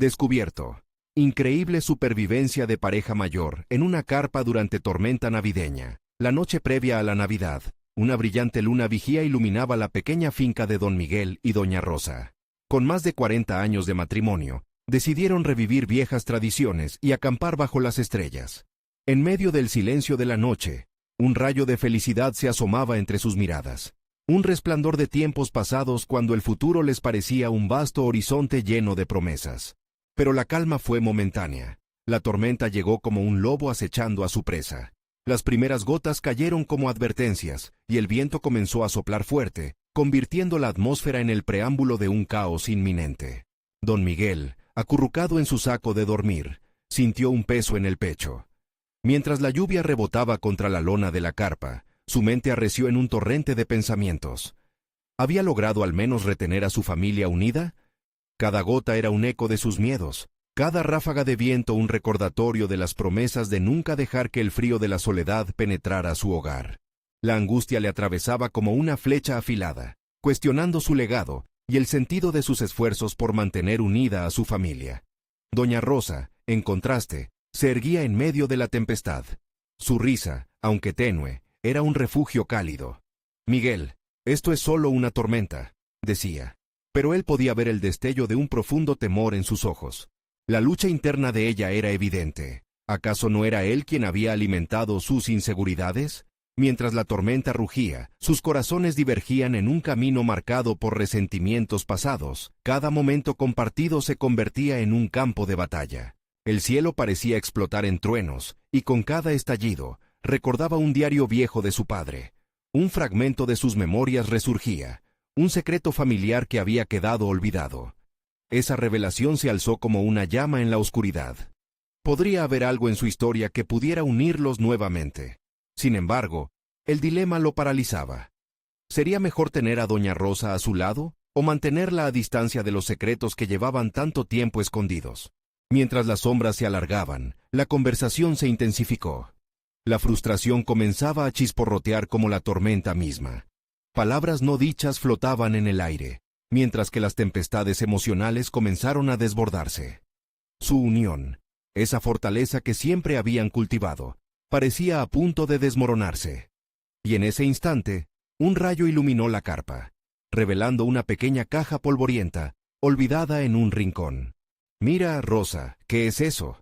Descubierto. Increíble supervivencia de pareja mayor en una carpa durante tormenta navideña. La noche previa a la Navidad, una brillante luna vigía iluminaba la pequeña finca de don Miguel y doña Rosa. Con más de 40 años de matrimonio, decidieron revivir viejas tradiciones y acampar bajo las estrellas. En medio del silencio de la noche, un rayo de felicidad se asomaba entre sus miradas. Un resplandor de tiempos pasados cuando el futuro les parecía un vasto horizonte lleno de promesas. Pero la calma fue momentánea. La tormenta llegó como un lobo acechando a su presa. Las primeras gotas cayeron como advertencias, y el viento comenzó a soplar fuerte, convirtiendo la atmósfera en el preámbulo de un caos inminente. Don Miguel, acurrucado en su saco de dormir, sintió un peso en el pecho. Mientras la lluvia rebotaba contra la lona de la carpa, su mente arreció en un torrente de pensamientos. ¿Había logrado al menos retener a su familia unida? Cada gota era un eco de sus miedos, cada ráfaga de viento un recordatorio de las promesas de nunca dejar que el frío de la soledad penetrara su hogar. La angustia le atravesaba como una flecha afilada, cuestionando su legado y el sentido de sus esfuerzos por mantener unida a su familia. Doña Rosa, en contraste, se erguía en medio de la tempestad. Su risa, aunque tenue, era un refugio cálido. «Miguel, esto es solo una tormenta», decía. Pero él podía ver el destello de un profundo temor en sus ojos. La lucha interna de ella era evidente. ¿Acaso no era él quien había alimentado sus inseguridades? Mientras la tormenta rugía, sus corazones divergían en un camino marcado por resentimientos pasados. Cada momento compartido se convertía en un campo de batalla. El cielo parecía explotar en truenos, y con cada estallido, recordaba un diario viejo de su padre. Un fragmento de sus memorias resurgía, un secreto familiar que había quedado olvidado. Esa revelación se alzó como una llama en la oscuridad. Podría haber algo en su historia que pudiera unirlos nuevamente. Sin embargo, el dilema lo paralizaba. ¿Sería mejor tener a doña Rosa a su lado, o mantenerla a distancia de los secretos que llevaban tanto tiempo escondidos? Mientras las sombras se alargaban, la conversación se intensificó. La frustración comenzaba a chisporrotear como la tormenta misma. Palabras no dichas flotaban en el aire, mientras que las tempestades emocionales comenzaron a desbordarse. Su unión, esa fortaleza que siempre habían cultivado, parecía a punto de desmoronarse. Y en ese instante, un rayo iluminó la carpa, revelando una pequeña caja polvorienta, olvidada en un rincón. «Mira, Rosa, ¿qué es eso?».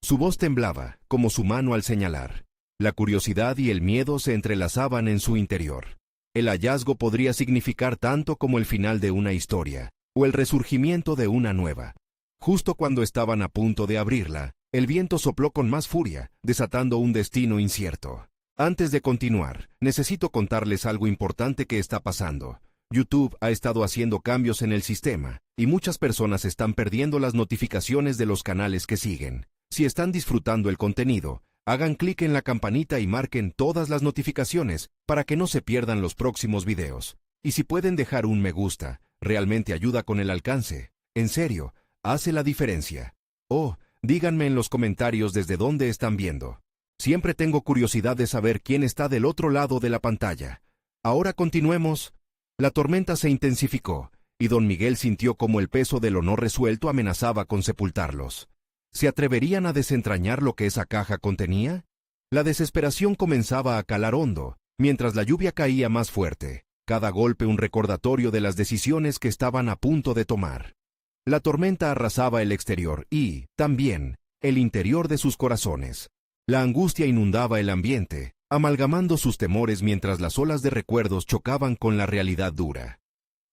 Su voz temblaba, como su mano al señalar. La curiosidad y el miedo se entrelazaban en su interior. El hallazgo podría significar tanto como el final de una historia, o el resurgimiento de una nueva. Justo cuando estaban a punto de abrirla, el viento sopló con más furia, desatando un destino incierto. Antes de continuar, necesito contarles algo importante que está pasando. YouTube ha estado haciendo cambios en el sistema, y muchas personas están perdiendo las notificaciones de los canales que siguen. Si están disfrutando el contenido, hagan clic en la campanita y marquen todas las notificaciones para que no se pierdan los próximos videos. Y si pueden dejar un me gusta, realmente ayuda con el alcance. En serio, hace la diferencia. Oh, díganme en los comentarios desde dónde están viendo. Siempre tengo curiosidad de saber quién está del otro lado de la pantalla. Ahora continuemos. La tormenta se intensificó, y don Miguel sintió como el peso de lo no resuelto amenazaba con sepultarlos. ¿Se atreverían a desentrañar lo que esa caja contenía? La desesperación comenzaba a calar hondo, mientras la lluvia caía más fuerte, cada golpe un recordatorio de las decisiones que estaban a punto de tomar. La tormenta arrasaba el exterior y, también, el interior de sus corazones. La angustia inundaba el ambiente, amalgamando sus temores mientras las olas de recuerdos chocaban con la realidad dura.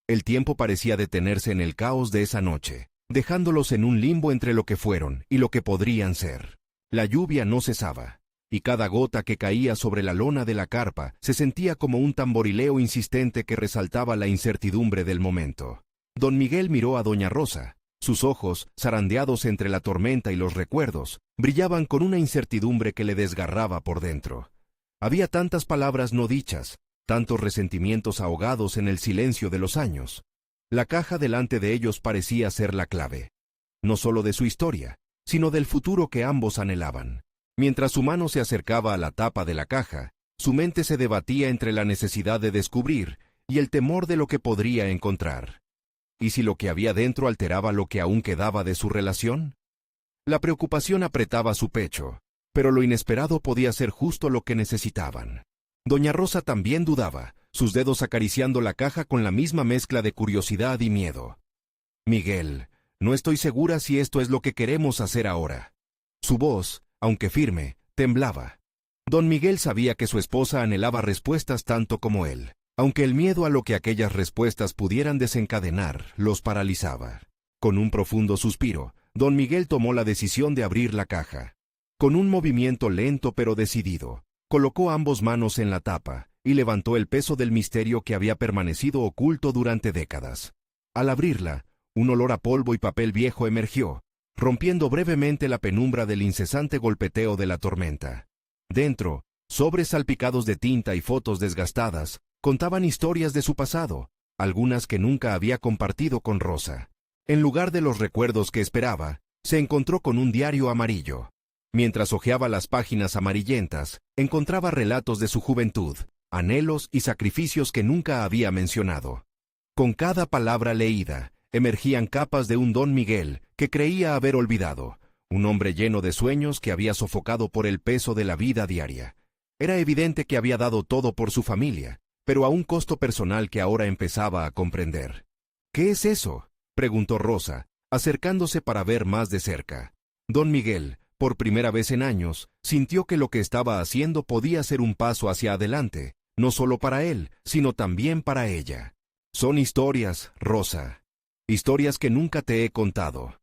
El tiempo parecía detenerse en el caos de esa noche, dejándolos en un limbo entre lo que fueron y lo que podrían ser. La lluvia no cesaba, y cada gota que caía sobre la lona de la carpa se sentía como un tamborileo insistente que resaltaba la incertidumbre del momento. Don Miguel miró a doña Rosa. Sus ojos, zarandeados entre la tormenta y los recuerdos, brillaban con una incertidumbre que le desgarraba por dentro. Había tantas palabras no dichas, tantos resentimientos ahogados en el silencio de los años. La caja delante de ellos parecía ser la clave, no solo de su historia, sino del futuro que ambos anhelaban. Mientras su mano se acercaba a la tapa de la caja, su mente se debatía entre la necesidad de descubrir y el temor de lo que podría encontrar. ¿Y si lo que había dentro alteraba lo que aún quedaba de su relación? La preocupación apretaba su pecho, pero lo inesperado podía ser justo lo que necesitaban. Doña Rosa también dudaba, sus dedos acariciando la caja con la misma mezcla de curiosidad y miedo. Miguel, no estoy segura si esto es lo que queremos hacer ahora. Su voz, aunque firme, temblaba. Don Miguel sabía que su esposa anhelaba respuestas tanto como él, aunque el miedo a lo que aquellas respuestas pudieran desencadenar los paralizaba. Con un profundo suspiro, don Miguel tomó la decisión de abrir la caja. Con un movimiento lento pero decidido, colocó ambos manos en la tapa y levantó el peso del misterio que había permanecido oculto durante décadas. Al abrirla, un olor a polvo y papel viejo emergió, rompiendo brevemente la penumbra del incesante golpeteo de la tormenta. Dentro, sobres salpicados de tinta y fotos desgastadas, contaban historias de su pasado, algunas que nunca había compartido con Rosa. En lugar de los recuerdos que esperaba, se encontró con un diario amarillo. Mientras hojeaba las páginas amarillentas, encontraba relatos de su juventud, anhelos y sacrificios que nunca había mencionado. Con cada palabra leída, emergían capas de un don Miguel que creía haber olvidado, un hombre lleno de sueños que había sofocado por el peso de la vida diaria. Era evidente que había dado todo por su familia, pero a un costo personal que ahora empezaba a comprender. ¿Qué es eso?, preguntó Rosa, acercándose para ver más de cerca. Don Miguel, por primera vez en años, sintió que lo que estaba haciendo podía ser un paso hacia adelante, no solo para él, sino también para ella. Son historias, Rosa. Historias que nunca te he contado.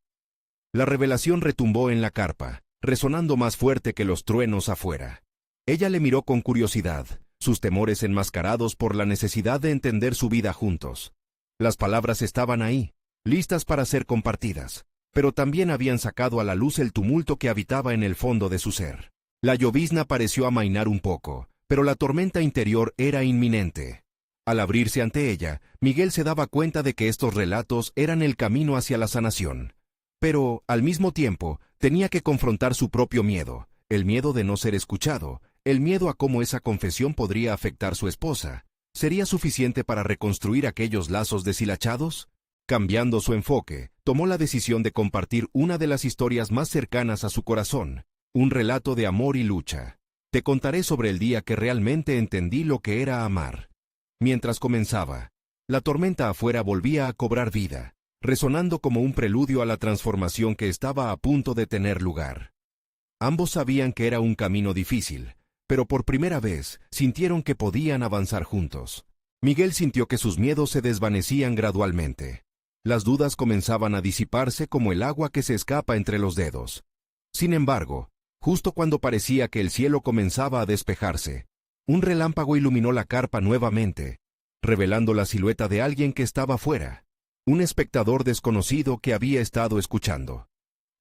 La revelación retumbó en la carpa, resonando más fuerte que los truenos afuera. Ella le miró con curiosidad, sus temores enmascarados por la necesidad de entender su vida juntos. Las palabras estaban ahí, listas para ser compartidas, pero también habían sacado a la luz el tumulto que habitaba en el fondo de su ser. La llovizna pareció amainar un poco, pero la tormenta interior era inminente. Al abrirse ante ella, Miguel se daba cuenta de que estos relatos eran el camino hacia la sanación. Pero, al mismo tiempo, tenía que confrontar su propio miedo, el miedo de no ser escuchado, el miedo a cómo esa confesión podría afectar a su esposa. ¿Sería suficiente para reconstruir aquellos lazos deshilachados? Cambiando su enfoque, tomó la decisión de compartir una de las historias más cercanas a su corazón, un relato de amor y lucha. Te contaré sobre el día que realmente entendí lo que era amar. Mientras comenzaba, la tormenta afuera volvía a cobrar vida, resonando como un preludio a la transformación que estaba a punto de tener lugar. Ambos sabían que era un camino difícil, pero por primera vez sintieron que podían avanzar juntos. Miguel sintió que sus miedos se desvanecían gradualmente. Las dudas comenzaban a disiparse como el agua que se escapa entre los dedos. Sin embargo, justo cuando parecía que el cielo comenzaba a despejarse, un relámpago iluminó la carpa nuevamente, revelando la silueta de alguien que estaba fuera, un espectador desconocido que había estado escuchando.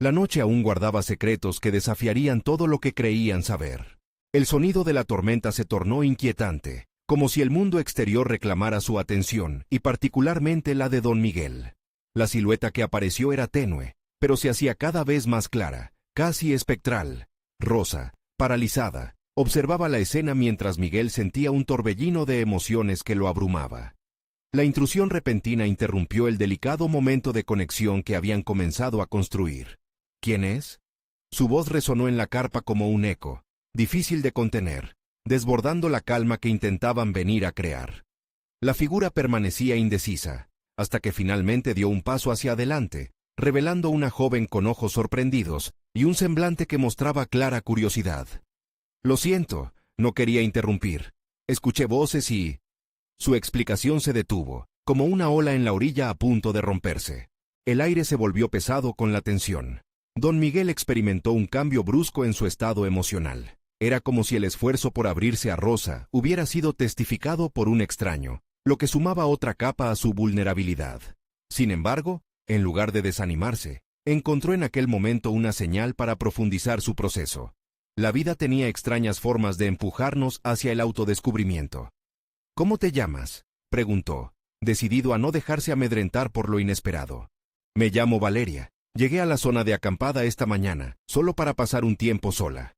La noche aún guardaba secretos que desafiarían todo lo que creían saber. El sonido de la tormenta se tornó inquietante, como si el mundo exterior reclamara su atención, y particularmente la de don Miguel. La silueta que apareció era tenue, pero se hacía cada vez más clara, casi espectral. Rosa, paralizada, observaba la escena mientras Miguel sentía un torbellino de emociones que lo abrumaba. La intrusión repentina interrumpió el delicado momento de conexión que habían comenzado a construir. ¿Quién es? Su voz resonó en la carpa como un eco, difícil de contener, desbordando la calma que intentaban venir a crear. La figura permanecía indecisa, hasta que finalmente dio un paso hacia adelante, revelando una joven con ojos sorprendidos y un semblante que mostraba clara curiosidad. Lo siento, no quería interrumpir. Escuché voces y... Su explicación se detuvo, como una ola en la orilla a punto de romperse. El aire se volvió pesado con la tensión. Don Miguel experimentó un cambio brusco en su estado emocional. Era como si el esfuerzo por abrirse a Rosa hubiera sido testificado por un extraño, lo que sumaba otra capa a su vulnerabilidad. Sin embargo, en lugar de desanimarse, encontró en aquel momento una señal para profundizar su proceso. La vida tenía extrañas formas de empujarnos hacia el autodescubrimiento. ¿Cómo te llamas?, preguntó, decidido a no dejarse amedrentar por lo inesperado. Me llamo Valeria. Llegué a la zona de acampada esta mañana, solo para pasar un tiempo sola.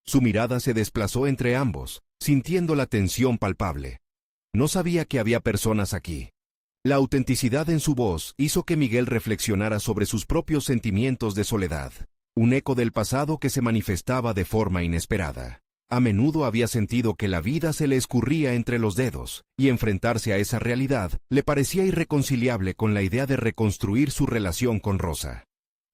Su mirada se desplazó entre ambos, sintiendo la tensión palpable. No sabía que había personas aquí. La autenticidad en su voz hizo que Miguel reflexionara sobre sus propios sentimientos de soledad, un eco del pasado que se manifestaba de forma inesperada. A menudo había sentido que la vida se le escurría entre los dedos, y enfrentarse a esa realidad le parecía irreconciliable con la idea de reconstruir su relación con Rosa.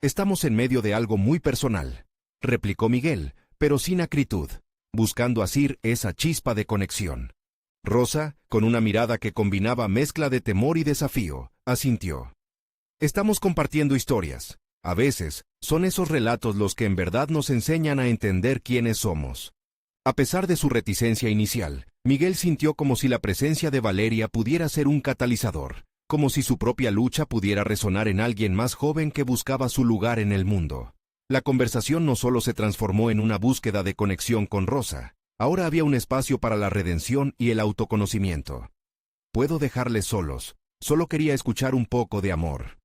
«Estamos en medio de algo muy personal», replicó Miguel, pero sin acritud, buscando asir esa chispa de conexión. Rosa, con una mirada que combinaba mezcla de temor y desafío, asintió. «Estamos compartiendo historias. A veces, son esos relatos los que en verdad nos enseñan a entender quiénes somos». A pesar de su reticencia inicial, Miguel sintió como si la presencia de Valeria pudiera ser un catalizador, como si su propia lucha pudiera resonar en alguien más joven que buscaba su lugar en el mundo. La conversación no solo se transformó en una búsqueda de conexión con Rosa, ahora había un espacio para la redención y el autoconocimiento. «Puedo dejarles solos, solo quería escuchar un poco de amor»,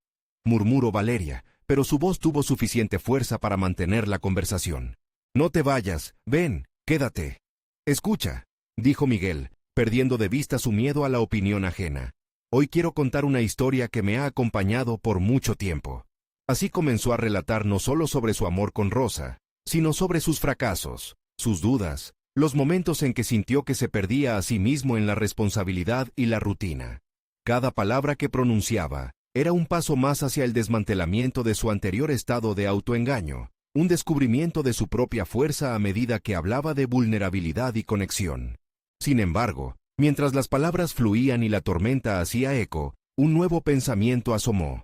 murmuró Valeria, pero su voz tuvo suficiente fuerza para mantener la conversación. «No te vayas, ven. Quédate. Escucha», dijo Miguel, perdiendo de vista su miedo a la opinión ajena. «Hoy quiero contar una historia que me ha acompañado por mucho tiempo». Así comenzó a relatar no solo sobre su amor con Rosa, sino sobre sus fracasos, sus dudas, los momentos en que sintió que se perdía a sí mismo en la responsabilidad y la rutina. Cada palabra que pronunciaba era un paso más hacia el desmantelamiento de su anterior estado de autoengaño, un descubrimiento de su propia fuerza a medida que hablaba de vulnerabilidad y conexión. Sin embargo, mientras las palabras fluían y la tormenta hacía eco, un nuevo pensamiento asomó.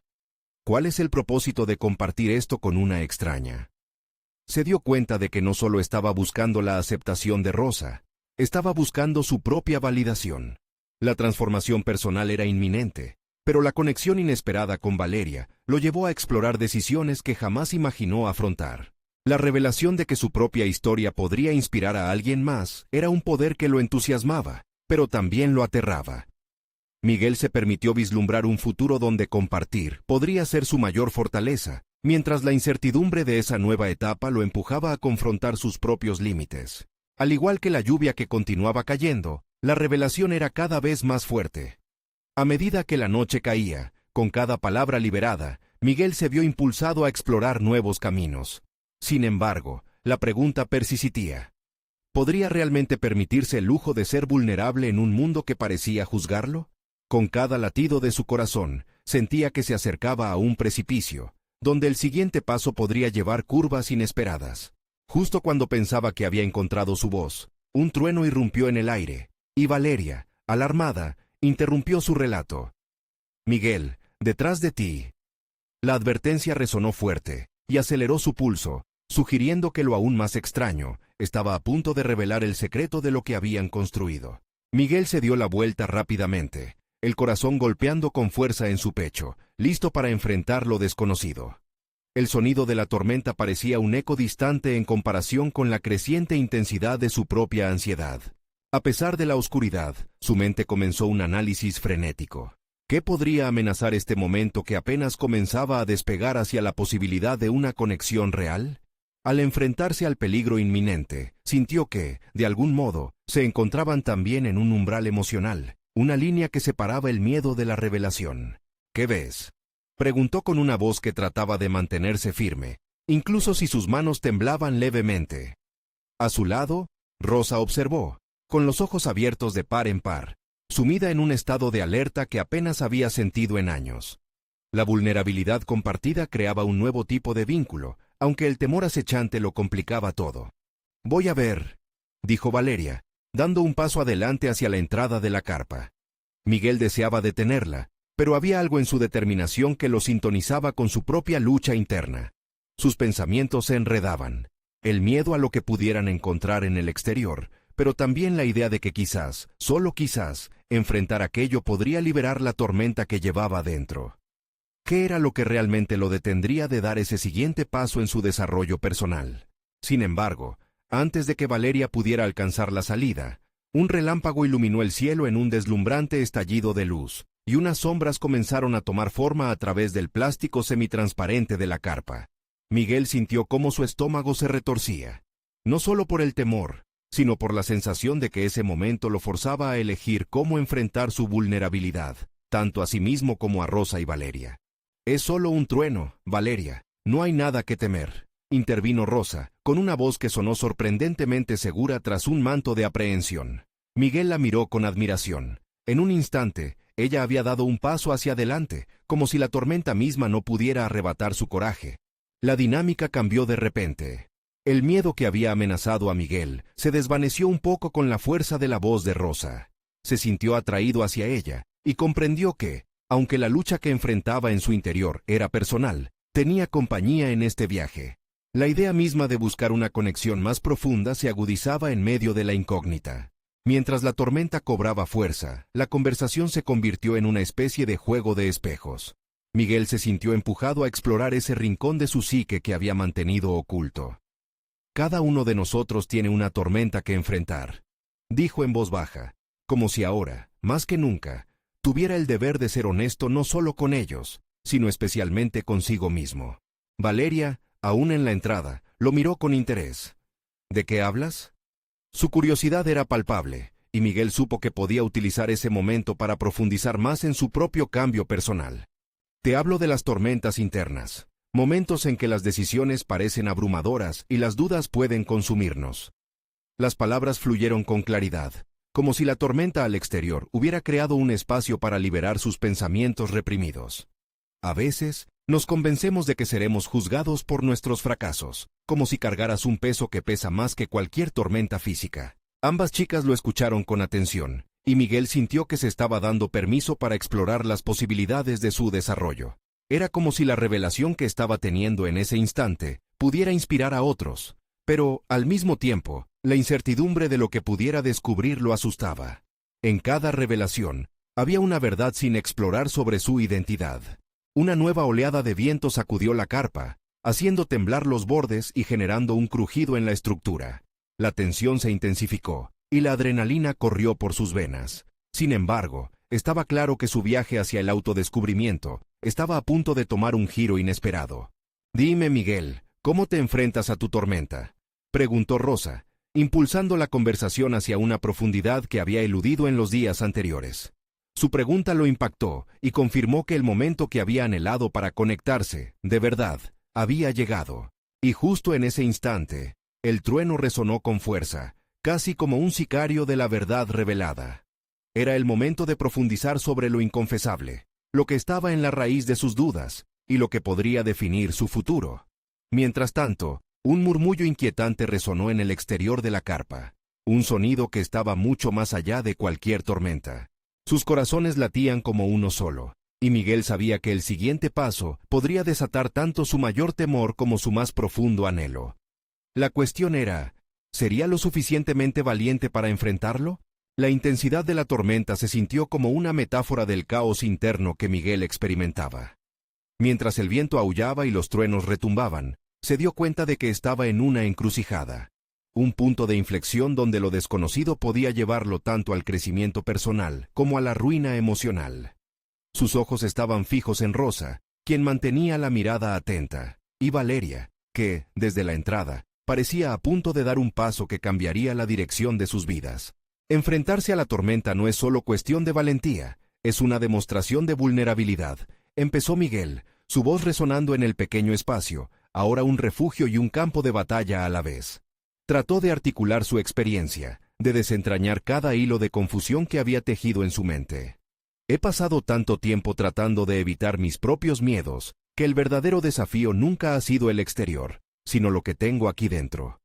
¿Cuál es el propósito de compartir esto con una extraña? Se dio cuenta de que no solo estaba buscando la aceptación de Rosa, estaba buscando su propia validación. La transformación personal era inminente, pero la conexión inesperada con Valeria lo llevó a explorar decisiones que jamás imaginó afrontar. La revelación de que su propia historia podría inspirar a alguien más era un poder que lo entusiasmaba, pero también lo aterraba. Miguel se permitió vislumbrar un futuro donde compartir podría ser su mayor fortaleza, mientras la incertidumbre de esa nueva etapa lo empujaba a confrontar sus propios límites. Al igual que la lluvia que continuaba cayendo, la revelación era cada vez más fuerte. A medida que la noche caía, con cada palabra liberada, Miguel se vio impulsado a explorar nuevos caminos. Sin embargo, la pregunta persistía. ¿Podría realmente permitirse el lujo de ser vulnerable en un mundo que parecía juzgarlo? Con cada latido de su corazón, sentía que se acercaba a un precipicio, donde el siguiente paso podría llevar curvas inesperadas. Justo cuando pensaba que había encontrado su voz, un trueno irrumpió en el aire, y Valeria, alarmada, interrumpió su relato. «Miguel, detrás de ti». La advertencia resonó fuerte, y aceleró su pulso, sugiriendo que lo aún más extraño estaba a punto de revelar el secreto de lo que habían construido. Miguel se dio la vuelta rápidamente, el corazón golpeando con fuerza en su pecho, listo para enfrentar lo desconocido. El sonido de la tormenta parecía un eco distante en comparación con la creciente intensidad de su propia ansiedad. A pesar de la oscuridad, su mente comenzó un análisis frenético. ¿Qué podría amenazar este momento que apenas comenzaba a despegar hacia la posibilidad de una conexión real? Al enfrentarse al peligro inminente, sintió que, de algún modo, se encontraban también en un umbral emocional, una línea que separaba el miedo de la revelación. «¿Qué ves?», preguntó con una voz que trataba de mantenerse firme, incluso si sus manos temblaban levemente. A su lado, Rosa observó, con los ojos abiertos de par en par, sumida en un estado de alerta que apenas había sentido en años. La vulnerabilidad compartida creaba un nuevo tipo de vínculo, aunque el temor acechante lo complicaba todo. «Voy a ver», dijo Valeria, dando un paso adelante hacia la entrada de la carpa. Miguel deseaba detenerla, pero había algo en su determinación que lo sintonizaba con su propia lucha interna. Sus pensamientos se enredaban, el miedo a lo que pudieran encontrar en el exterior, pero también la idea de que quizás, solo quizás, enfrentar aquello podría liberar la tormenta que llevaba dentro. ¿Qué era lo que realmente lo detendría de dar ese siguiente paso en su desarrollo personal? Sin embargo, antes de que Valeria pudiera alcanzar la salida, un relámpago iluminó el cielo en un deslumbrante estallido de luz, y unas sombras comenzaron a tomar forma a través del plástico semitransparente de la carpa. Miguel sintió cómo su estómago se retorcía, no solo por el temor, sino por la sensación de que ese momento lo forzaba a elegir cómo enfrentar su vulnerabilidad. tanto a sí mismo como a Rosa y Valeria. «Es solo un trueno, Valeria. No hay nada que temer», intervino Rosa, con una voz que sonó sorprendentemente segura tras un manto de aprehensión. Miguel la miró con admiración. En un instante, ella había dado un paso hacia adelante, como si la tormenta misma no pudiera arrebatar su coraje. La dinámica cambió de repente. El miedo que había amenazado a Miguel se desvaneció un poco con la fuerza de la voz de Rosa. Se sintió atraído hacia ella y comprendió que, aunque la lucha que enfrentaba en su interior era personal, tenía compañía en este viaje. La idea misma de buscar una conexión más profunda se agudizaba en medio de la incógnita. Mientras la tormenta cobraba fuerza, la conversación se convirtió en una especie de juego de espejos. Miguel se sintió empujado a explorar ese rincón de su psique que había mantenido oculto. «Cada uno de nosotros tiene una tormenta que enfrentar», dijo en voz baja, como si ahora, más que nunca, tuviera el deber de ser honesto no solo con ellos, sino especialmente consigo mismo. Valeria, aún en la entrada, lo miró con interés. «¿De qué hablas?». Su curiosidad era palpable, y Miguel supo que podía utilizar ese momento para profundizar más en su propio cambio personal. «Te hablo de las tormentas internas, momentos en que las decisiones parecen abrumadoras y las dudas pueden consumirnos». Las palabras fluyeron con claridad, como si la tormenta al exterior hubiera creado un espacio para liberar sus pensamientos reprimidos. A veces, nos convencemos de que seremos juzgados por nuestros fracasos, como si cargaras un peso que pesa más que cualquier tormenta física. Ambas chicas lo escucharon con atención, y Miguel sintió que se estaba dando permiso para explorar las posibilidades de su desarrollo. Era como si la revelación que estaba teniendo en ese instante pudiera inspirar a otros, pero, al mismo tiempo, la incertidumbre de lo que pudiera descubrir lo asustaba. En cada revelación, había una verdad sin explorar sobre su identidad. Una nueva oleada de viento sacudió la carpa, haciendo temblar los bordes y generando un crujido en la estructura. La tensión se intensificó, y la adrenalina corrió por sus venas. Sin embargo, estaba claro que su viaje hacia el autodescubrimiento estaba a punto de tomar un giro inesperado. «Dime, Miguel, ¿cómo te enfrentas a tu tormenta?», preguntó Rosa, impulsando la conversación hacia una profundidad que había eludido en los días anteriores. Su pregunta lo impactó y confirmó que el momento que había anhelado para conectarse, de verdad, había llegado. Y justo en ese instante, el trueno resonó con fuerza, casi como un sicario de la verdad revelada. Era el momento de profundizar sobre lo inconfesable, lo que estaba en la raíz de sus dudas, y lo que podría definir su futuro. Mientras tanto, un murmullo inquietante resonó en el exterior de la carpa, un sonido que estaba mucho más allá de cualquier tormenta. Sus corazones latían como uno solo, y Miguel sabía que el siguiente paso podría desatar tanto su mayor temor como su más profundo anhelo. La cuestión era, ¿sería lo suficientemente valiente para enfrentarlo? La intensidad de la tormenta se sintió como una metáfora del caos interno que Miguel experimentaba. Mientras el viento aullaba y los truenos retumbaban, se dio cuenta de que estaba en una encrucijada. Un punto de inflexión donde lo desconocido podía llevarlo tanto al crecimiento personal como a la ruina emocional. Sus ojos estaban fijos en Rosa, quien mantenía la mirada atenta, y Valeria, que, desde la entrada, parecía a punto de dar un paso que cambiaría la dirección de sus vidas. Enfrentarse a la tormenta no es solo cuestión de valentía, es una demostración de vulnerabilidad, empezó Miguel, su voz resonando en el pequeño espacio, ahora un refugio y un campo de batalla a la vez. Trató de articular su experiencia, de desentrañar cada hilo de confusión que había tejido en su mente. He pasado tanto tiempo tratando de evitar mis propios miedos, que el verdadero desafío nunca ha sido el exterior, sino lo que tengo aquí dentro.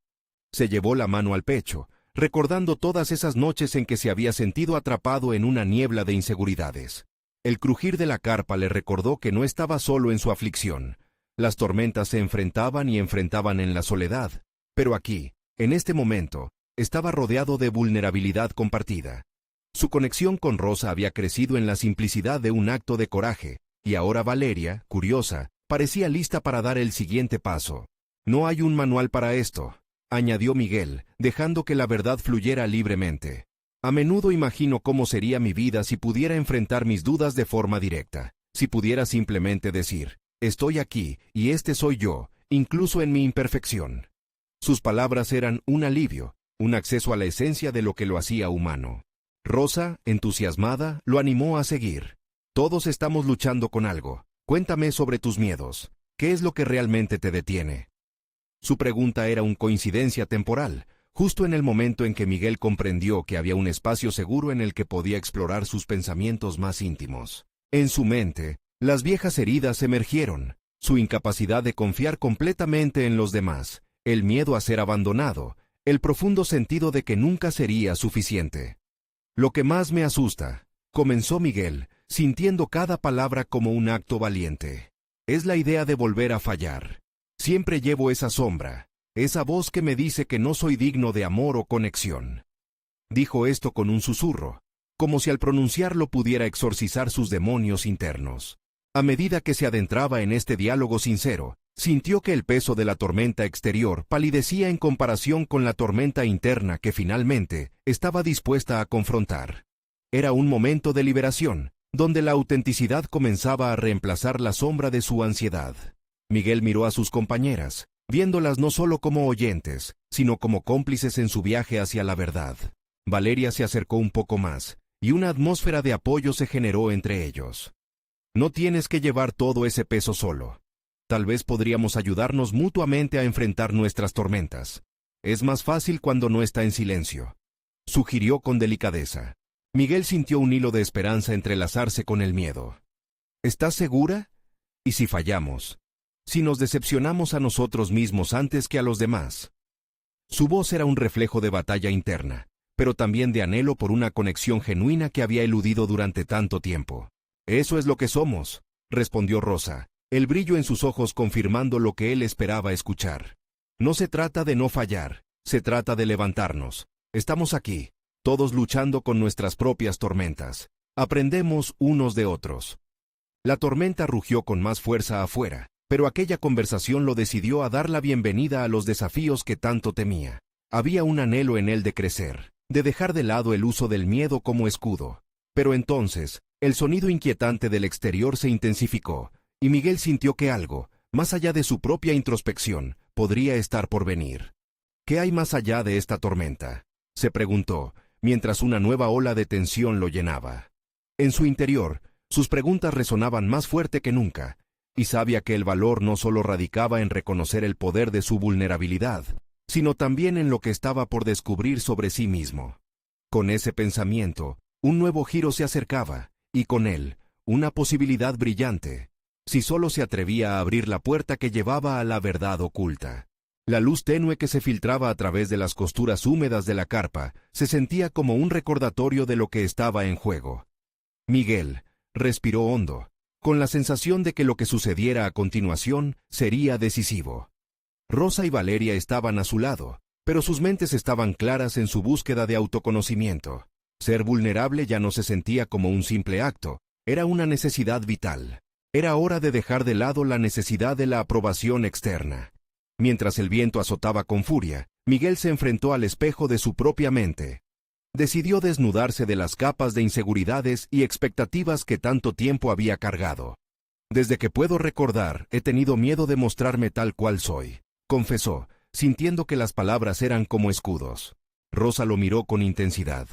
Se llevó la mano al pecho, recordando todas esas noches en que se había sentido atrapado en una niebla de inseguridades. El crujir de la carpa le recordó que no estaba solo en su aflicción. Las tormentas se enfrentaban y enfrentaban en la soledad, pero aquí, en este momento, estaba rodeado de vulnerabilidad compartida. Su conexión con Rosa había crecido en la simplicidad de un acto de coraje, y ahora Valeria, curiosa, parecía lista para dar el siguiente paso. «No hay un manual para esto», añadió Miguel, dejando que la verdad fluyera libremente. «A menudo imagino cómo sería mi vida si pudiera enfrentar mis dudas de forma directa, si pudiera simplemente decir, estoy aquí, y este soy yo, incluso en mi imperfección». Sus palabras eran un alivio, un acceso a la esencia de lo que lo hacía humano. Rosa, entusiasmada, lo animó a seguir. Todos estamos luchando con algo. Cuéntame sobre tus miedos. ¿Qué es lo que realmente te detiene? Su pregunta era una coincidencia temporal, justo en el momento en que Miguel comprendió que había un espacio seguro en el que podía explorar sus pensamientos más íntimos. En su mente, las viejas heridas emergieron, su incapacidad de confiar completamente en los demás, el miedo a ser abandonado, el profundo sentido de que nunca sería suficiente. Lo que más me asusta, comenzó Miguel, sintiendo cada palabra como un acto valiente, es la idea de volver a fallar. Siempre llevo esa sombra, esa voz que me dice que no soy digno de amor o conexión. Dijo esto con un susurro, como si al pronunciarlo pudiera exorcizar sus demonios internos. A medida que se adentraba en este diálogo sincero, sintió que el peso de la tormenta exterior palidecía en comparación con la tormenta interna que finalmente estaba dispuesta a confrontar. Era un momento de liberación, donde la autenticidad comenzaba a reemplazar la sombra de su ansiedad. Miguel miró a sus compañeras, viéndolas no solo como oyentes, sino como cómplices en su viaje hacia la verdad. Valeria se acercó un poco más, y una atmósfera de apoyo se generó entre ellos. No tienes que llevar todo ese peso solo. Tal vez podríamos ayudarnos mutuamente a enfrentar nuestras tormentas. Es más fácil cuando no está en silencio. Sugirió con delicadeza. Miguel sintió un hilo de esperanza entrelazarse con el miedo. ¿Estás segura? ¿Y si fallamos? Si nos decepcionamos a nosotros mismos antes que a los demás. Su voz era un reflejo de batalla interna, pero también de anhelo por una conexión genuina que había eludido durante tanto tiempo. Eso es lo que somos, respondió Rosa, el brillo en sus ojos confirmando lo que él esperaba escuchar. No se trata de no fallar, se trata de levantarnos. Estamos aquí, todos luchando con nuestras propias tormentas. Aprendemos unos de otros. La tormenta rugió con más fuerza afuera, pero aquella conversación lo decidió a dar la bienvenida a los desafíos que tanto temía. Había un anhelo en él de crecer, de dejar de lado el uso del miedo como escudo. Pero entonces, el sonido inquietante del exterior se intensificó, y Miguel sintió que algo, más allá de su propia introspección, podría estar por venir. ¿Qué hay más allá de esta tormenta?, se preguntó, mientras una nueva ola de tensión lo llenaba. En su interior, sus preguntas resonaban más fuerte que nunca, y sabía que el valor no solo radicaba en reconocer el poder de su vulnerabilidad, sino también en lo que estaba por descubrir sobre sí mismo. Con ese pensamiento, un nuevo giro se acercaba, y con él, una posibilidad brillante, si solo se atrevía a abrir la puerta que llevaba a la verdad oculta. La luz tenue que se filtraba a través de las costuras húmedas de la carpa se sentía como un recordatorio de lo que estaba en juego. Miguel respiró hondo, con la sensación de que lo que sucediera a continuación sería decisivo. Rosa y Valeria estaban a su lado, pero sus mentes estaban claras en su búsqueda de autoconocimiento. Ser vulnerable ya no se sentía como un simple acto, era una necesidad vital. Era hora de dejar de lado la necesidad de la aprobación externa. Mientras el viento azotaba con furia, Miguel se enfrentó al espejo de su propia mente. Decidió desnudarse de las capas de inseguridades y expectativas que tanto tiempo había cargado. Desde que puedo recordar, he tenido miedo de mostrarme tal cual soy, confesó, sintiendo que las palabras eran como escudos. Rosa lo miró con intensidad.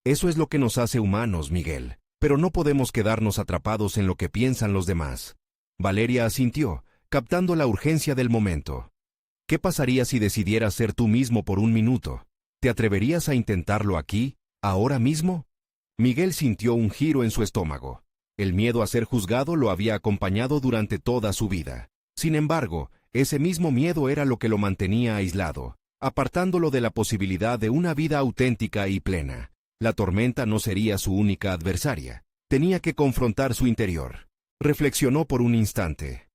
Eso es lo que nos hace humanos, Miguel, pero no podemos quedarnos atrapados en lo que piensan los demás. Valeria asintió, captando la urgencia del momento. ¿Qué pasaría si decidieras ser tú mismo por un minuto? ¿Te atreverías a intentarlo aquí, ahora mismo? Miguel sintió un giro en su estómago. El miedo a ser juzgado lo había acompañado durante toda su vida. Sin embargo, ese mismo miedo era lo que lo mantenía aislado, apartándolo de la posibilidad de una vida auténtica y plena. La tormenta no sería su única adversaria. Tenía que confrontar su interior. Reflexionó por un instante.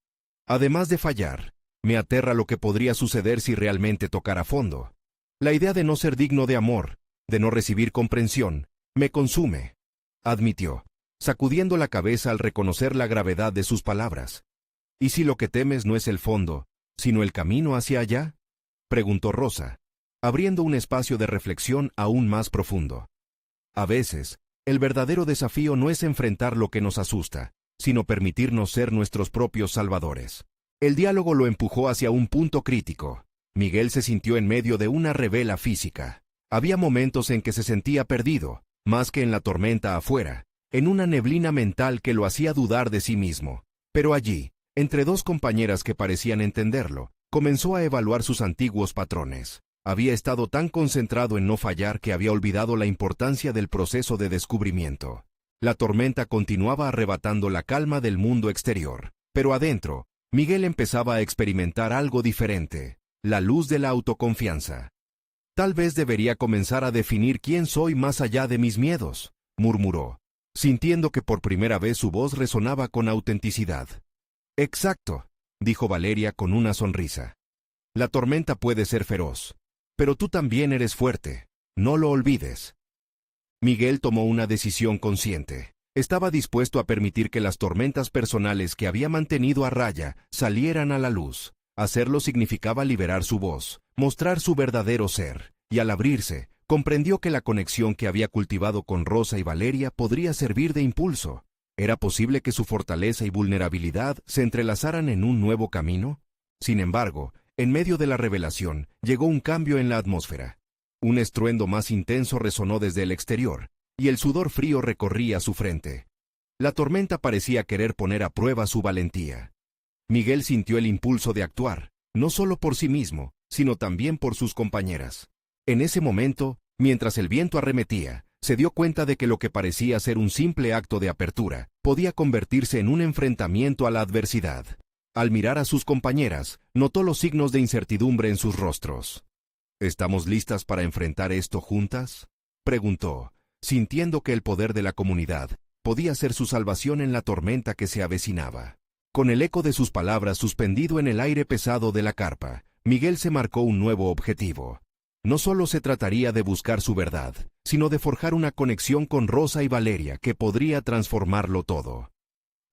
Además de fallar, me aterra lo que podría suceder si realmente tocara fondo. La idea de no ser digno de amor, de no recibir comprensión, me consume, admitió, sacudiendo la cabeza al reconocer la gravedad de sus palabras. ¿Y si lo que temes no es el fondo, sino el camino hacia allá?, preguntó Rosa, abriendo un espacio de reflexión aún más profundo. A veces, el verdadero desafío no es enfrentar lo que nos asusta, sino permitirnos ser nuestros propios salvadores. El diálogo lo empujó hacia un punto crítico. Miguel se sintió en medio de una revela física. Había momentos en que se sentía perdido, más que en la tormenta afuera, en una neblina mental que lo hacía dudar de sí mismo. Pero allí, entre dos compañeras que parecían entenderlo, comenzó a evaluar sus antiguos patrones. Había estado tan concentrado en no fallar que había olvidado la importancia del proceso de descubrimiento. La tormenta continuaba arrebatando la calma del mundo exterior, pero adentro, Miguel empezaba a experimentar algo diferente, la luz de la autoconfianza. Tal vez debería comenzar a definir quién soy más allá de mis miedos, murmuró, sintiendo que por primera vez su voz resonaba con autenticidad. Exacto, dijo Valeria con una sonrisa. La tormenta puede ser feroz, pero tú también eres fuerte, no lo olvides. Miguel tomó una decisión consciente. Estaba dispuesto a permitir que las tormentas personales que había mantenido a raya salieran a la luz. Hacerlo significaba liberar su voz, mostrar su verdadero ser, y al abrirse, comprendió que la conexión que había cultivado con Rosa y Valeria podría servir de impulso. ¿Era posible que su fortaleza y vulnerabilidad se entrelazaran en un nuevo camino? Sin embargo, en medio de la revelación, llegó un cambio en la atmósfera. Un estruendo más intenso resonó desde el exterior, y el sudor frío recorría su frente. La tormenta parecía querer poner a prueba su valentía. Miguel sintió el impulso de actuar, no solo por sí mismo, sino también por sus compañeras. En ese momento, mientras el viento arremetía, se dio cuenta de que lo que parecía ser un simple acto de apertura, podía convertirse en un enfrentamiento a la adversidad. Al mirar a sus compañeras, notó los signos de incertidumbre en sus rostros. ¿Estamos listas para enfrentar esto juntas?, preguntó, sintiendo que el poder de la comunidad podía ser su salvación en la tormenta que se avecinaba. Con el eco de sus palabras suspendido en el aire pesado de la carpa, Miguel se marcó un nuevo objetivo. No solo se trataría de buscar su verdad, sino de forjar una conexión con Rosa y Valeria que podría transformarlo todo.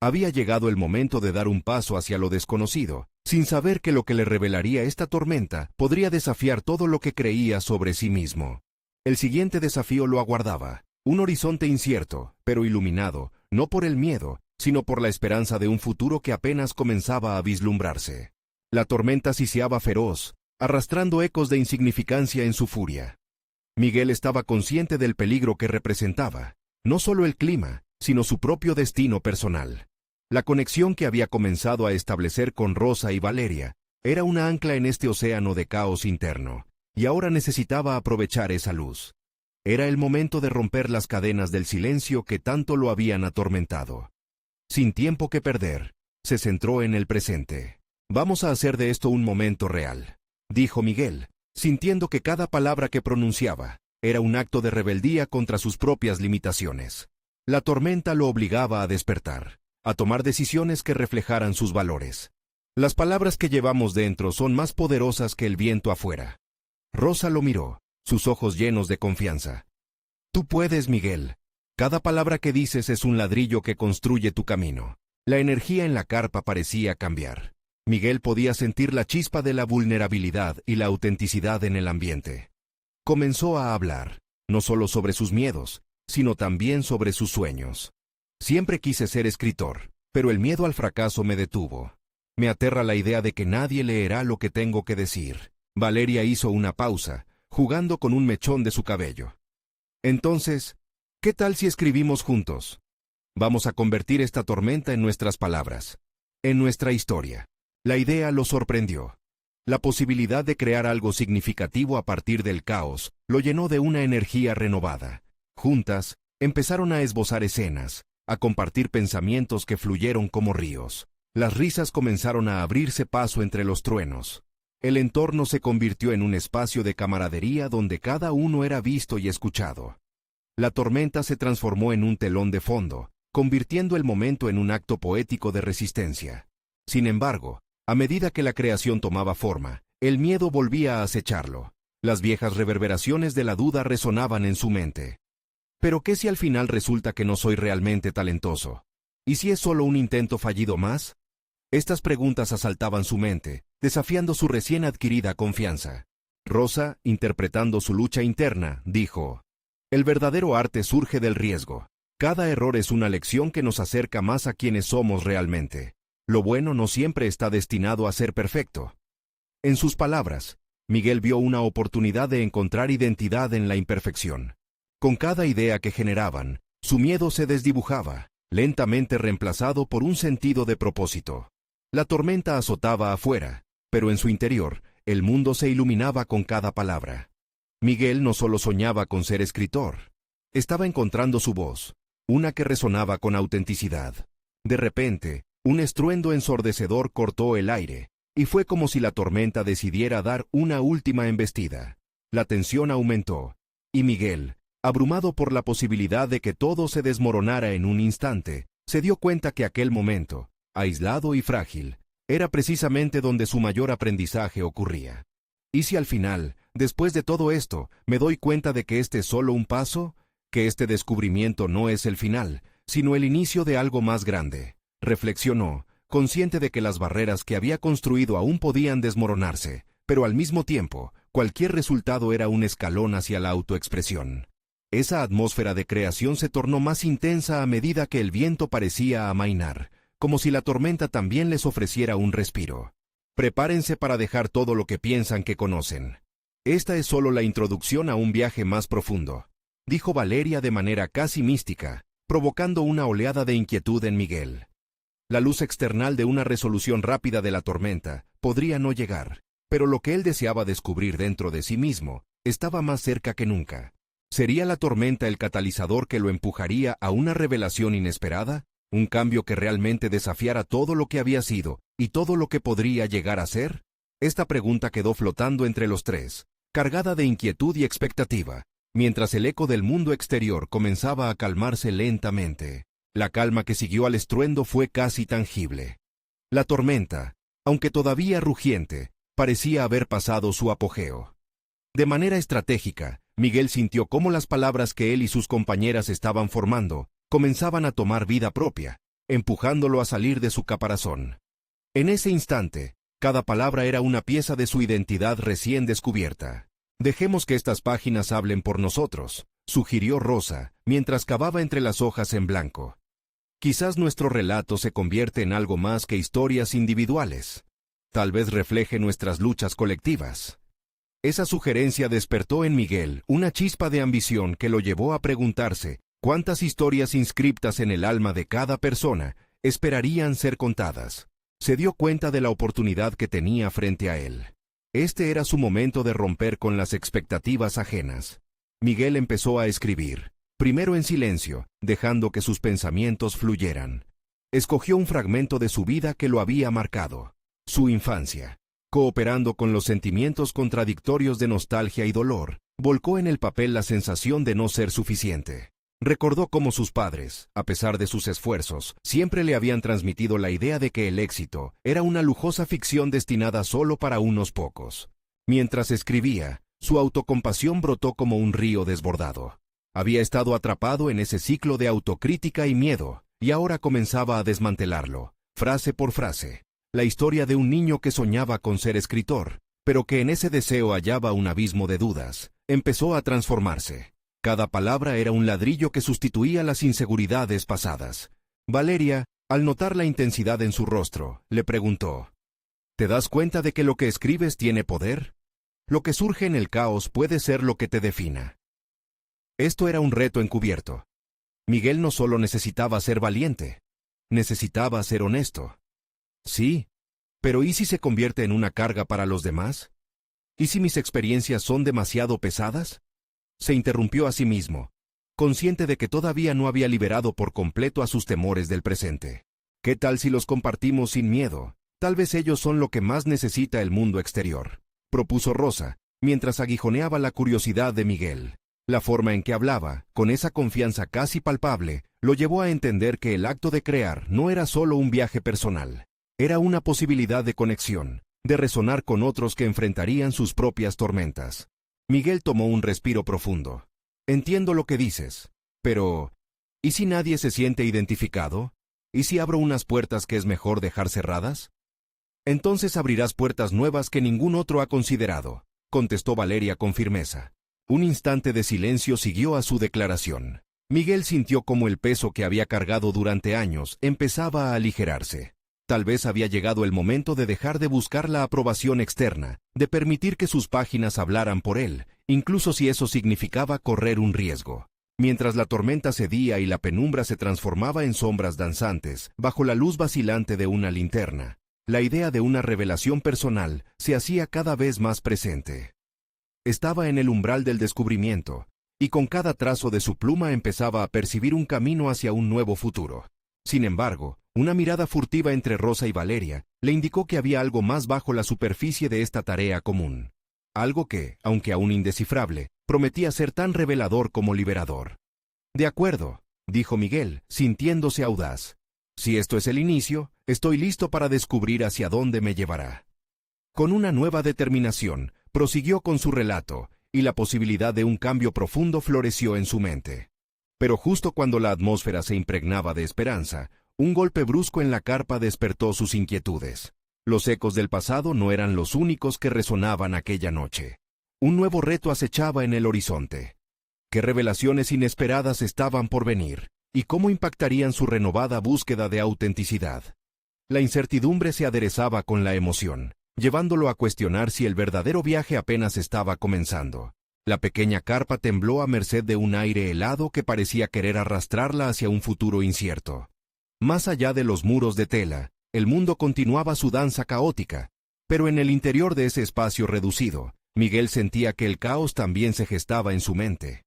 Había llegado el momento de dar un paso hacia lo desconocido, sin saber que lo que le revelaría esta tormenta podría desafiar todo lo que creía sobre sí mismo. El siguiente desafío lo aguardaba, un horizonte incierto, pero iluminado, no por el miedo, sino por la esperanza de un futuro que apenas comenzaba a vislumbrarse. La tormenta siseaba feroz, arrastrando ecos de insignificancia en su furia. Miguel estaba consciente del peligro que representaba, no solo el clima, sino su propio destino personal. La conexión que había comenzado a establecer con Rosa y Valeria era una ancla en este océano de caos interno, y ahora necesitaba aprovechar esa luz. Era el momento de romper las cadenas del silencio que tanto lo habían atormentado. Sin tiempo que perder, se centró en el presente. «Vamos a hacer de esto un momento real», dijo Miguel, sintiendo que cada palabra que pronunciaba era un acto de rebeldía contra sus propias limitaciones. La tormenta lo obligaba a despertar, a tomar decisiones que reflejaran sus valores. Las palabras que llevamos dentro son más poderosas que el viento afuera. Rosa lo miró, sus ojos llenos de confianza. «Tú puedes, Miguel. Cada palabra que dices es un ladrillo que construye tu camino». La energía en la carpa parecía cambiar. Miguel podía sentir la chispa de la vulnerabilidad y la autenticidad en el ambiente. Comenzó a hablar, no solo sobre sus miedos, sino también sobre sus sueños. «Siempre quise ser escritor, pero el miedo al fracaso me detuvo. Me aterra la idea de que nadie leerá lo que tengo que decir». Valeria hizo una pausa, jugando con un mechón de su cabello. «Entonces, ¿qué tal si escribimos juntos? Vamos a convertir esta tormenta en nuestras palabras, en nuestra historia». La idea lo sorprendió. La posibilidad de crear algo significativo a partir del caos lo llenó de una energía renovada. Juntas, empezaron a esbozar escenas, a compartir pensamientos que fluyeron como ríos. Las risas comenzaron a abrirse paso entre los truenos. El entorno se convirtió en un espacio de camaradería donde cada uno era visto y escuchado. La tormenta se transformó en un telón de fondo, convirtiendo el momento en un acto poético de resistencia. Sin embargo, a medida que la creación tomaba forma, el miedo volvía a acecharlo. Las viejas reverberaciones de la duda resonaban en su mente. ¿Pero qué si al final resulta que no soy realmente talentoso? ¿Y si es solo un intento fallido más? Estas preguntas asaltaban su mente, desafiando su recién adquirida confianza. Rosa, interpretando su lucha interna, dijo: «El verdadero arte surge del riesgo. Cada error es una lección que nos acerca más a quienes somos realmente. Lo bueno no siempre está destinado a ser perfecto». En sus palabras, Miguel vio una oportunidad de encontrar identidad en la imperfección. Con cada idea que generaban, Su miedo se desdibujaba, lentamente reemplazado por un sentido de propósito. La tormenta azotaba afuera, pero en su interior, el mundo se iluminaba con cada palabra. Miguel no solo soñaba con ser escritor. Estaba encontrando su voz, una que resonaba con autenticidad. De repente, un estruendo ensordecedor cortó el aire, y fue como si la tormenta decidiera dar una última embestida. La tensión aumentó, y Miguel, abrumado por la posibilidad de que todo se desmoronara en un instante, se dio cuenta que aquel momento, aislado y frágil, era precisamente donde su mayor aprendizaje ocurría. ¿Y si al final, después de todo esto, me doy cuenta de que este es solo un paso? Que este descubrimiento no es el final, sino el inicio de algo más grande. Reflexionó, consciente de que las barreras que había construido aún podían desmoronarse, pero al mismo tiempo, cualquier resultado era un escalón hacia la autoexpresión. Esa atmósfera de creación se tornó más intensa a medida que el viento parecía amainar, como si la tormenta también les ofreciera un respiro. Prepárense para dejar todo lo que piensan que conocen. Esta es solo la introducción a un viaje más profundo, dijo Valeria de manera casi mística, provocando una oleada de inquietud en Miguel. La luz external de una resolución rápida de la tormenta podría no llegar, pero lo que él deseaba descubrir dentro de sí mismo estaba más cerca que nunca. ¿Sería la tormenta el catalizador que lo empujaría a una revelación inesperada? ¿Un cambio que realmente desafiara todo lo que había sido y todo lo que podría llegar a ser? Esta pregunta quedó flotando entre los tres, cargada de inquietud y expectativa, mientras el eco del mundo exterior comenzaba a calmarse lentamente. La calma que siguió al estruendo fue casi tangible. La tormenta, aunque todavía rugiente, parecía haber pasado su apogeo. De manera estratégica, Miguel sintió cómo las palabras que él y sus compañeras estaban formando comenzaban a tomar vida propia, empujándolo a salir de su caparazón. En ese instante, cada palabra era una pieza de su identidad recién descubierta. Dejemos que estas páginas hablen por nosotros, sugirió Rosa, mientras cavaba entre las hojas en blanco. Quizás nuestro relato se convierte en algo más que historias individuales. Tal vez refleje nuestras luchas colectivas. Esa sugerencia despertó en Miguel una chispa de ambición que lo llevó a preguntarse cuántas historias inscriptas en el alma de cada persona esperarían ser contadas. Se dio cuenta de la oportunidad que tenía frente a él. Este era su momento de romper con las expectativas ajenas. Miguel empezó a escribir, primero en silencio, dejando que sus pensamientos fluyeran. Escogió un fragmento de su vida que lo había marcado, su infancia. Cooperando con los sentimientos contradictorios de nostalgia y dolor, volcó en el papel la sensación de no ser suficiente. Recordó cómo sus padres, a pesar de sus esfuerzos, siempre le habían transmitido la idea de que el éxito era una lujosa ficción destinada solo para unos pocos. Mientras escribía, su autocompasión brotó como un río desbordado. Había estado atrapado en ese ciclo de autocrítica y miedo, y ahora comenzaba a desmantelarlo, frase por frase. La historia de un niño que soñaba con ser escritor, pero que en ese deseo hallaba un abismo de dudas, empezó a transformarse. Cada palabra era un ladrillo que sustituía las inseguridades pasadas. Valeria, al notar la intensidad en su rostro, le preguntó: ¿te das cuenta de que lo que escribes tiene poder? Lo que surge en el caos puede ser lo que te defina. Esto era un reto encubierto. Miguel no solo necesitaba ser valiente, necesitaba ser honesto. Sí, pero ¿y si se convierte en una carga para los demás? ¿Y si mis experiencias son demasiado pesadas? Se interrumpió a sí mismo, consciente de que todavía no había liberado por completo a sus temores del presente. ¿Qué tal si los compartimos sin miedo? Tal vez ellos son lo que más necesita el mundo exterior, propuso Rosa, mientras aguijoneaba la curiosidad de Miguel. La forma en que hablaba, con esa confianza casi palpable, lo llevó a entender que el acto de crear no era solo un viaje personal. Era una posibilidad de conexión, de resonar con otros que enfrentarían sus propias tormentas. Miguel tomó un respiro profundo. Entiendo lo que dices, pero ¿y si nadie se siente identificado? ¿Y si abro unas puertas que es mejor dejar cerradas? Entonces abrirás puertas nuevas que ningún otro ha considerado, contestó Valeria con firmeza. Un instante de silencio siguió a su declaración. Miguel sintió como el peso que había cargado durante años empezaba a aligerarse. Tal vez había llegado el momento de dejar de buscar la aprobación externa, de permitir que sus páginas hablaran por él, incluso si eso significaba correr un riesgo. Mientras la tormenta cedía y la penumbra se transformaba en sombras danzantes, bajo la luz vacilante de una linterna, la idea de una revelación personal se hacía cada vez más presente. Estaba en el umbral del descubrimiento, y con cada trazo de su pluma empezaba a percibir un camino hacia un nuevo futuro. Sin embargo, una mirada furtiva entre Rosa y Valeria le indicó que había algo más bajo la superficie de esta tarea común. Algo que, aunque aún indescifrable, prometía ser tan revelador como liberador. «De acuerdo», dijo Miguel, sintiéndose audaz. «Si esto es el inicio, estoy listo para descubrir hacia dónde me llevará». Con una nueva determinación, prosiguió con su relato, y la posibilidad de un cambio profundo floreció en su mente. Pero justo cuando la atmósfera se impregnaba de esperanza, un golpe brusco en la carpa despertó sus inquietudes. Los ecos del pasado no eran los únicos que resonaban aquella noche. Un nuevo reto acechaba en el horizonte. ¿Qué revelaciones inesperadas estaban por venir? ¿Y cómo impactarían su renovada búsqueda de autenticidad? La incertidumbre se aderezaba con la emoción, llevándolo a cuestionar si el verdadero viaje apenas estaba comenzando. La pequeña carpa tembló a merced de un aire helado que parecía querer arrastrarla hacia un futuro incierto. Más allá de los muros de tela, el mundo continuaba su danza caótica, pero en el interior de ese espacio reducido, Miguel sentía que el caos también se gestaba en su mente.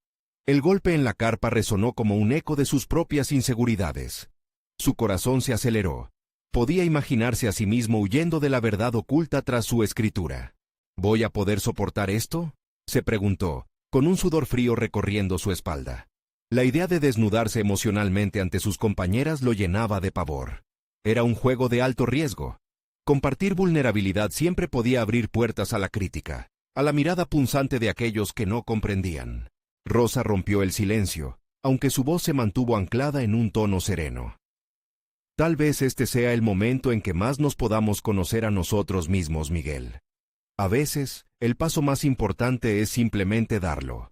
El golpe en la carpa resonó como un eco de sus propias inseguridades. Su corazón se aceleró. Podía imaginarse a sí mismo huyendo de la verdad oculta tras su escritura. ¿Voy a poder soportar esto?, se preguntó, con un sudor frío recorriendo su espalda. La idea de desnudarse emocionalmente ante sus compañeras lo llenaba de pavor. Era un juego de alto riesgo. Compartir vulnerabilidad siempre podía abrir puertas a la crítica, a la mirada punzante de aquellos que no comprendían. Rosa rompió el silencio, aunque su voz se mantuvo anclada en un tono sereno. Tal vez este sea el momento en que más nos podamos conocer a nosotros mismos, Miguel. A veces, el paso más importante es simplemente darlo.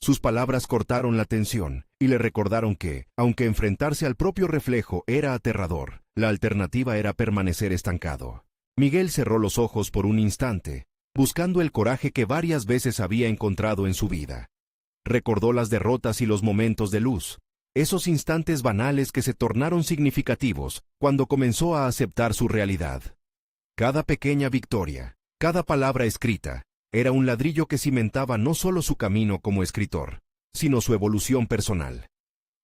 Sus palabras cortaron la tensión y le recordaron que, aunque enfrentarse al propio reflejo era aterrador, la alternativa era permanecer estancado. Miguel cerró los ojos por un instante, buscando el coraje que varias veces había encontrado en su vida. Recordó las derrotas y los momentos de luz, esos instantes banales que se tornaron significativos cuando comenzó a aceptar su realidad. Cada pequeña victoria, cada palabra escrita, era un ladrillo que cimentaba no solo su camino como escritor, sino su evolución personal.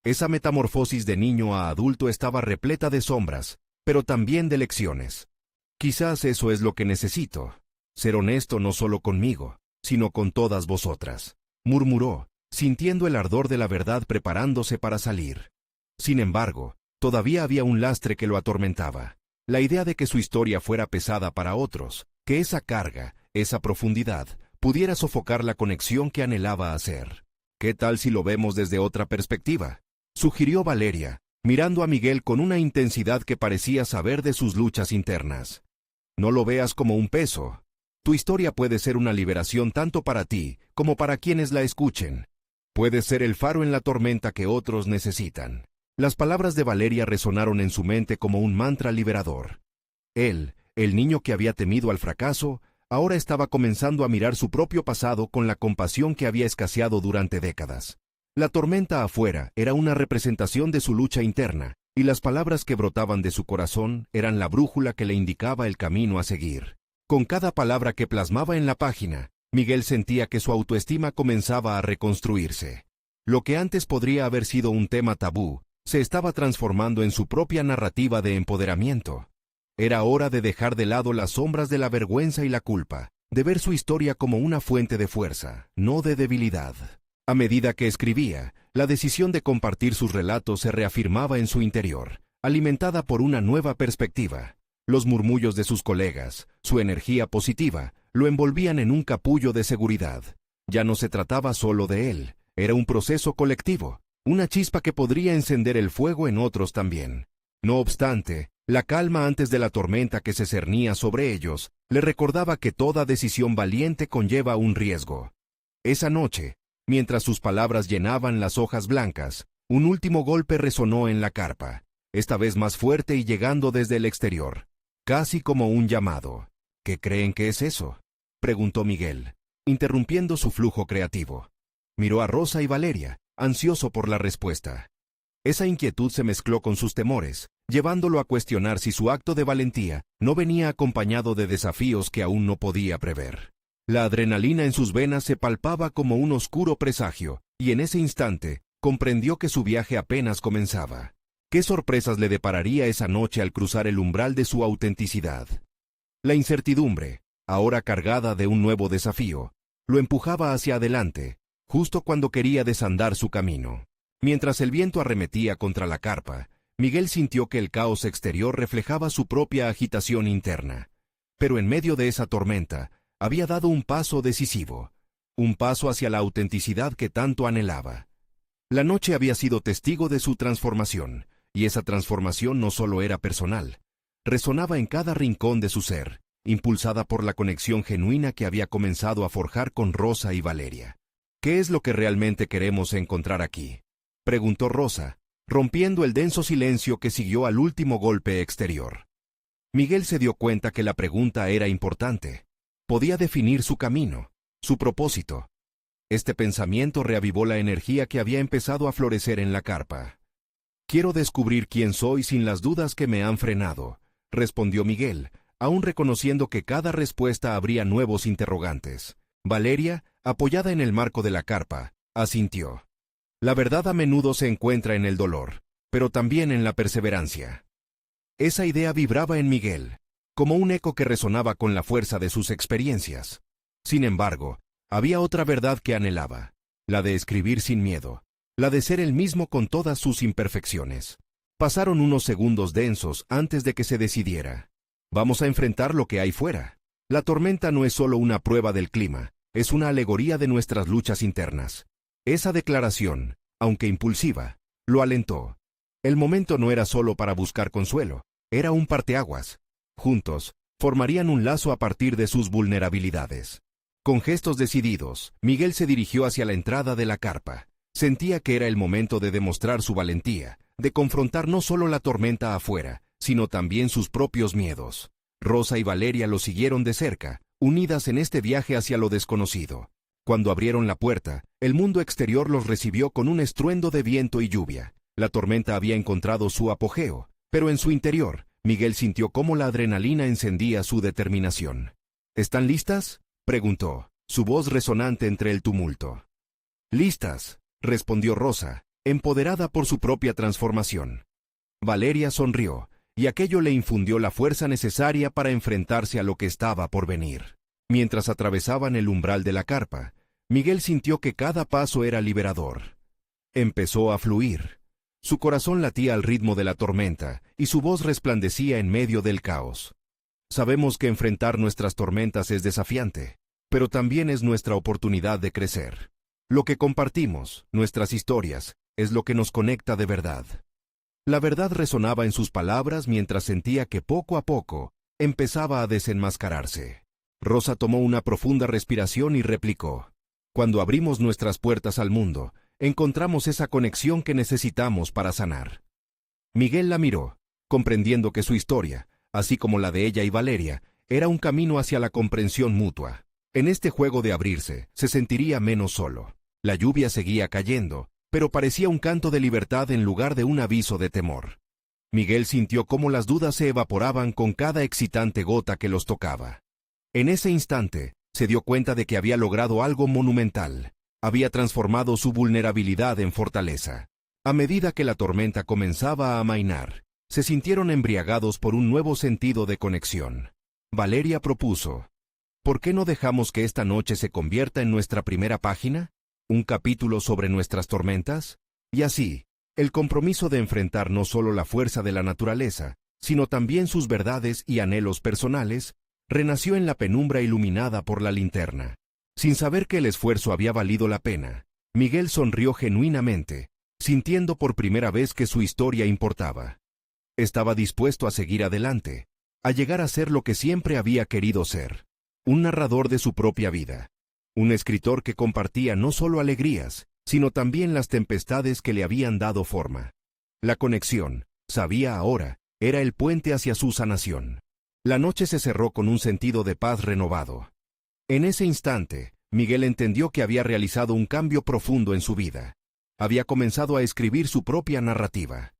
Esa metamorfosis de niño a adulto estaba repleta de sombras, pero también de lecciones. Quizás eso es lo que necesito, ser honesto no solo conmigo, sino con todas vosotras, murmuró, sintiendo el ardor de la verdad preparándose para salir. Sin embargo, todavía había un lastre que lo atormentaba, la idea de que su historia fuera pesada para otros, que esa carga, esa profundidad, pudiera sofocar la conexión que anhelaba hacer. ¿Qué tal si lo vemos desde otra perspectiva?, sugirió Valeria, mirando a Miguel con una intensidad que parecía saber de sus luchas internas. No lo veas como un peso. Tu historia puede ser una liberación tanto para ti como para quienes la escuchen. Puede ser el faro en la tormenta que otros necesitan. Las palabras de Valeria resonaron en su mente como un mantra liberador. Él, el niño que había temido al fracaso, ahora estaba comenzando a mirar su propio pasado con la compasión que había escaseado durante décadas. La tormenta afuera era una representación de su lucha interna, y las palabras que brotaban de su corazón eran la brújula que le indicaba el camino a seguir. Con cada palabra que plasmaba en la página, Miguel sentía que su autoestima comenzaba a reconstruirse. Lo que antes podría haber sido un tema tabú, se estaba transformando en su propia narrativa de empoderamiento. Era hora de dejar de lado las sombras de la vergüenza y la culpa, de ver su historia como una fuente de fuerza, no de debilidad. A medida que escribía, la decisión de compartir sus relatos se reafirmaba en su interior, alimentada por una nueva perspectiva. Los murmullos de sus colegas, su energía positiva, lo envolvían en un capullo de seguridad. Ya no se trataba solo de él, era un proceso colectivo, una chispa que podría encender el fuego en otros también. No obstante, la calma antes de la tormenta que se cernía sobre ellos, le recordaba que toda decisión valiente conlleva un riesgo. Esa noche, mientras sus palabras llenaban las hojas blancas, un último golpe resonó en la carpa, esta vez más fuerte y llegando desde el exterior, casi como un llamado. ¿Qué creen que es eso?, preguntó Miguel, interrumpiendo su flujo creativo. Miró a Rosa y Valeria, ansioso por la respuesta. Esa inquietud se mezcló con sus temores, llevándolo a cuestionar si su acto de valentía no venía acompañado de desafíos que aún no podía prever. La adrenalina en sus venas se palpaba como un oscuro presagio, y en ese instante comprendió que su viaje apenas comenzaba. ¿Qué sorpresas le depararía esa noche al cruzar el umbral de su autenticidad? La incertidumbre, ahora cargada de un nuevo desafío, lo empujaba hacia adelante, justo cuando quería desandar su camino. Mientras el viento arremetía contra la carpa, Miguel sintió que el caos exterior reflejaba su propia agitación interna. Pero en medio de esa tormenta, había dado un paso decisivo, un paso hacia la autenticidad que tanto anhelaba. La noche había sido testigo de su transformación, y esa transformación no solo era personal, resonaba en cada rincón de su ser, impulsada por la conexión genuina que había comenzado a forjar con Rosa y Valeria. ¿Qué es lo que realmente queremos encontrar aquí?, preguntó Rosa, rompiendo el denso silencio que siguió al último golpe exterior. Miguel se dio cuenta que la pregunta era importante. Podía definir su camino, su propósito. Este pensamiento reavivó la energía que había empezado a florecer en la carpa. «Quiero descubrir quién soy sin las dudas que me han frenado», respondió Miguel, aún reconociendo que cada respuesta habría nuevos interrogantes. Valeria, apoyada en el marco de la carpa, asintió. La verdad a menudo se encuentra en el dolor, pero también en la perseverancia. Esa idea vibraba en Miguel, como un eco que resonaba con la fuerza de sus experiencias. Sin embargo, había otra verdad que anhelaba, la de escribir sin miedo, la de ser el mismo con todas sus imperfecciones. Pasaron unos segundos densos antes de que se decidiera. Vamos a enfrentar lo que hay fuera. La tormenta no es solo una prueba del clima, es una alegoría de nuestras luchas internas. Esa declaración, aunque impulsiva, lo alentó. El momento no era solo para buscar consuelo, era un parteaguas. Juntos, formarían un lazo a partir de sus vulnerabilidades. Con gestos decididos, Miguel se dirigió hacia la entrada de la carpa. Sentía que era el momento de demostrar su valentía, de confrontar no solo la tormenta afuera, sino también sus propios miedos. Rosa y Valeria lo siguieron de cerca, unidas en este viaje hacia lo desconocido. Cuando abrieron la puerta, el mundo exterior los recibió con un estruendo de viento y lluvia. La tormenta había encontrado su apogeo, pero en su interior, Miguel sintió cómo la adrenalina encendía su determinación. ¿Están listas?, preguntó, su voz resonante entre el tumulto. «Listas», respondió Rosa, empoderada por su propia transformación. Valeria sonrió, y aquello le infundió la fuerza necesaria para enfrentarse a lo que estaba por venir. Mientras atravesaban el umbral de la carpa, Miguel sintió que cada paso era liberador. Empezó a fluir. Su corazón latía al ritmo de la tormenta, y su voz resplandecía en medio del caos. Sabemos que enfrentar nuestras tormentas es desafiante, pero también es nuestra oportunidad de crecer. Lo que compartimos, nuestras historias, es lo que nos conecta de verdad. La verdad resonaba en sus palabras mientras sentía que poco a poco empezaba a desenmascararse. Rosa tomó una profunda respiración y replicó: «Cuando abrimos nuestras puertas al mundo, encontramos esa conexión que necesitamos para sanar». Miguel la miró, comprendiendo que su historia, así como la de ella y Valeria, era un camino hacia la comprensión mutua. En este juego de abrirse, se sentiría menos solo. La lluvia seguía cayendo, pero parecía un canto de libertad en lugar de un aviso de temor. Miguel sintió cómo las dudas se evaporaban con cada excitante gota que los tocaba. En ese instante, se dio cuenta de que había logrado algo monumental. Había transformado su vulnerabilidad en fortaleza. A medida que la tormenta comenzaba a amainar, se sintieron embriagados por un nuevo sentido de conexión. Valeria propuso: «¿Por qué no dejamos que esta noche se convierta en nuestra primera página? ¿Un capítulo sobre nuestras tormentas?» Y así, el compromiso de enfrentar no solo la fuerza de la naturaleza, sino también sus verdades y anhelos personales, renació en la penumbra iluminada por la linterna. Sin saber que el esfuerzo había valido la pena, Miguel sonrió genuinamente, sintiendo por primera vez que su historia importaba. Estaba dispuesto a seguir adelante, a llegar a ser lo que siempre había querido ser, un narrador de su propia vida, un escritor que compartía no solo alegrías, sino también las tempestades que le habían dado forma. La conexión, sabía ahora, era el puente hacia su sanación. La noche se cerró con un sentido de paz renovado. En ese instante, Miguel entendió que había realizado un cambio profundo en su vida. Había comenzado a escribir su propia narrativa.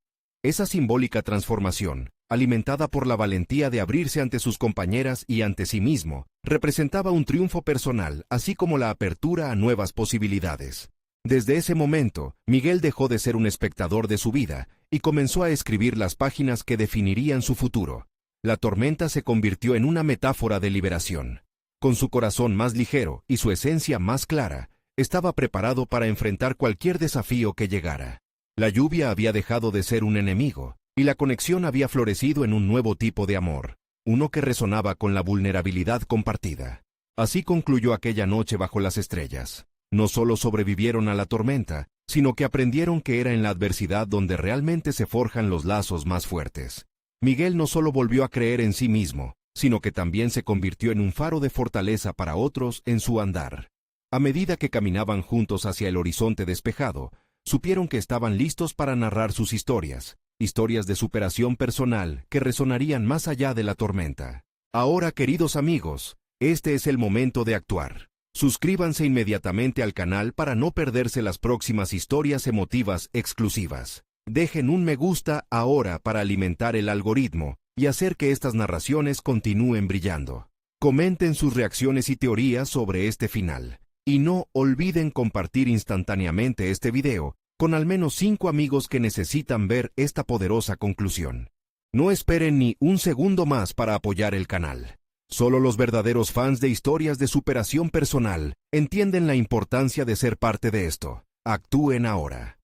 Esa simbólica transformación, alimentada por la valentía de abrirse ante sus compañeras y ante sí mismo, representaba un triunfo personal, así como la apertura a nuevas posibilidades. Desde ese momento, Miguel dejó de ser un espectador de su vida y comenzó a escribir las páginas que definirían su futuro. La tormenta se convirtió en una metáfora de liberación. Con su corazón más ligero y su esencia más clara, estaba preparado para enfrentar cualquier desafío que llegara. La lluvia había dejado de ser un enemigo, y la conexión había florecido en un nuevo tipo de amor, uno que resonaba con la vulnerabilidad compartida. Así concluyó aquella noche bajo las estrellas. No solo sobrevivieron a la tormenta, sino que aprendieron que era en la adversidad donde realmente se forjan los lazos más fuertes. Miguel no solo volvió a creer en sí mismo, sino que también se convirtió en un faro de fortaleza para otros en su andar. A medida que caminaban juntos hacia el horizonte despejado, supieron que estaban listos para narrar sus historias de superación personal que resonarían más allá de la tormenta. Ahora, queridos amigos, este es el momento de actuar. Suscríbanse inmediatamente al canal para no perderse las próximas historias emotivas exclusivas. Dejen un me gusta ahora para alimentar el algoritmo y hacer que estas narraciones continúen brillando. Comenten sus reacciones y teorías sobre este final. Y no olviden compartir instantáneamente este video con al menos 5 amigos que necesitan ver esta poderosa conclusión. No esperen ni un segundo más para apoyar el canal. Solo los verdaderos fans de historias de superación personal entienden la importancia de ser parte de esto. Actúen ahora.